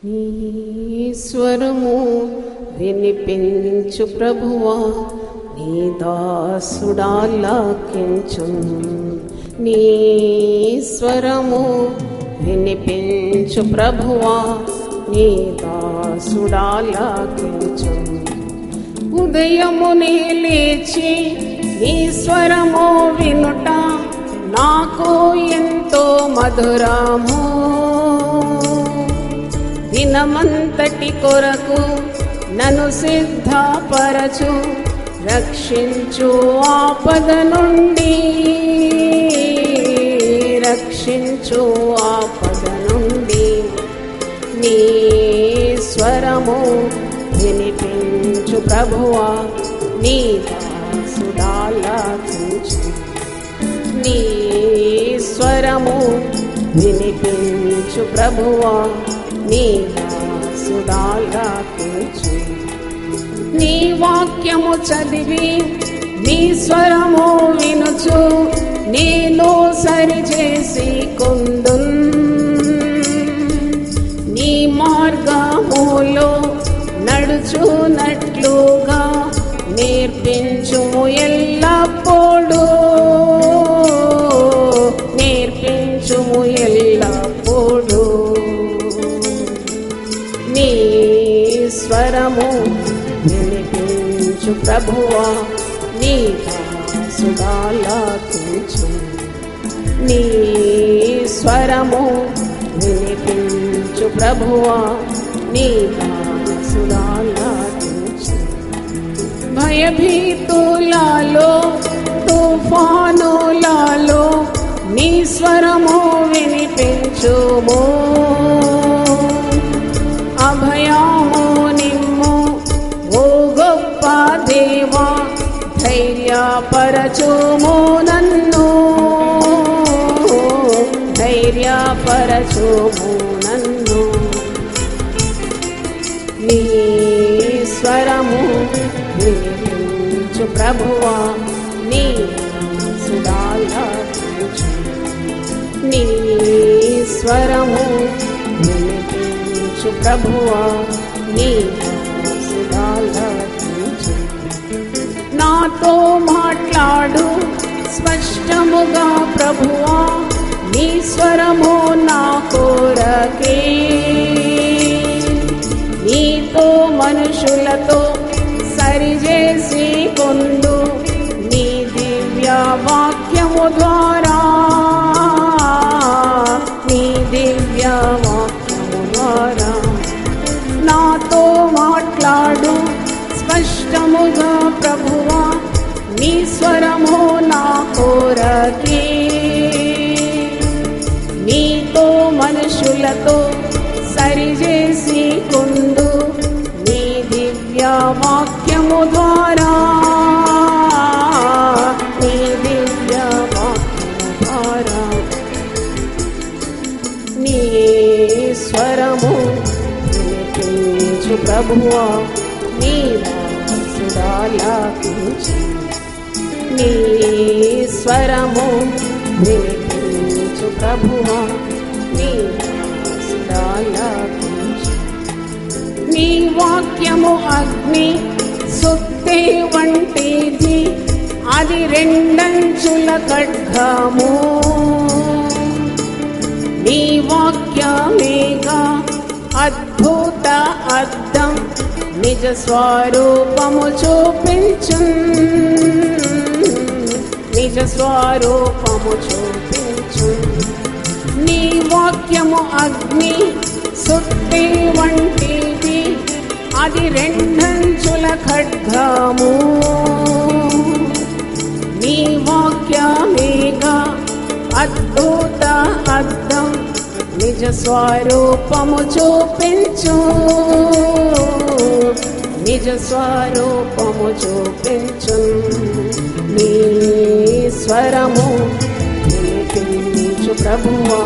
నీ స్వరము వినిపించు ప్రభువా, నీ దాసుడాలకించు. నీ స్వరము వినిపించు ప్రభువా, నీ దాసుడాలకించు. ఉదయమునే లేచి నీ స్వరము వినుట నాకు ఎంతో మధురము. దినమంతటి కొరకు నన్ను సిద్ధపరచు, రక్షించు ఆపద నుండి, రక్షించు ఆపద నుండి. నీ స్వరము వినిపించు ప్రభువా, నీ దాసుడాలకించు. నీ స్వరము వినిపించు ప్రభువా, నీ దాసుడాలకించు. నీ వాక్యము చదివి నీ స్వరము వినుచు నేను సరిచేసి కొందున్. నీ మార్గములో నడుచునట్లుగా నేర్పించుము ఎల్లప్పుడూ, నేర్పించుము ఎల్లప్పుడూ. నీ స్వరము వినిపించు ప్రభువా, నీ దాసుడాలకించు. నీ స్వరము వినిపించు ప్రభువా, నీ దాసుడాలకించు. భయభీతులలో తుఫానులలో నీ స్వరము వినిపించుము. అభయము నిమ్ము ఓ గొప్ప దేవా, ధైర్యపరచుము నన్ను, ధైర్యపరచుము నన్ను. నీ స్వరము వినిపించు ప్రభువా, నీ దాసుడాలకించు. నీ స్వరము వినిపించు ప్రభువా, నీ దాసుడాలకించు. నాతో మాట్లాడు స్పష్టముగా ప్రభువా, నీ స్వరము నా కోరకే. నీతో మనుషులతో సరిచేసి కొందు, నీ దివ్య వాక్యము ద్వారా, నీ దివ్య వాక్యము ద్వారా. నాతో మాట్లాడు స్పష్టముగా ప్రభువా, నీ స్వరము నా కోరకే. నీతో మనుషులతో సరిచేసి కొందు, నీ దివ్య వాక్యము ద్వారా, నీ దివ్య వాక్యము ద్వారా. నీ స్వరము వినిపించు ప్రభువా, నీ దాసుడాలకించు. నీ స్వరము వినిపించు ప్రభువా, నీ దాసుడాలకించు. నీ వాక్యము అగ్ని సుత్తి వంటిది, అది రెండంచుల ఖడ్గము. నీ వాక్యమేగా అద్భుత అద్దం, నిజ స్వరూపము చూపించు, నిజ స్వరూపము చూపించు. నీ వాక్యము అగ్ని సుత్తి వంటిది, అది రెండంచుల ఖడ్గము. నీ వాక్యమేగా అద్భుత అద్దం, నిజ స్వరూపము చూపించు, నిజ స్వరూపము చూపించు. నీ స్వరము వినిపించు ప్రభువా,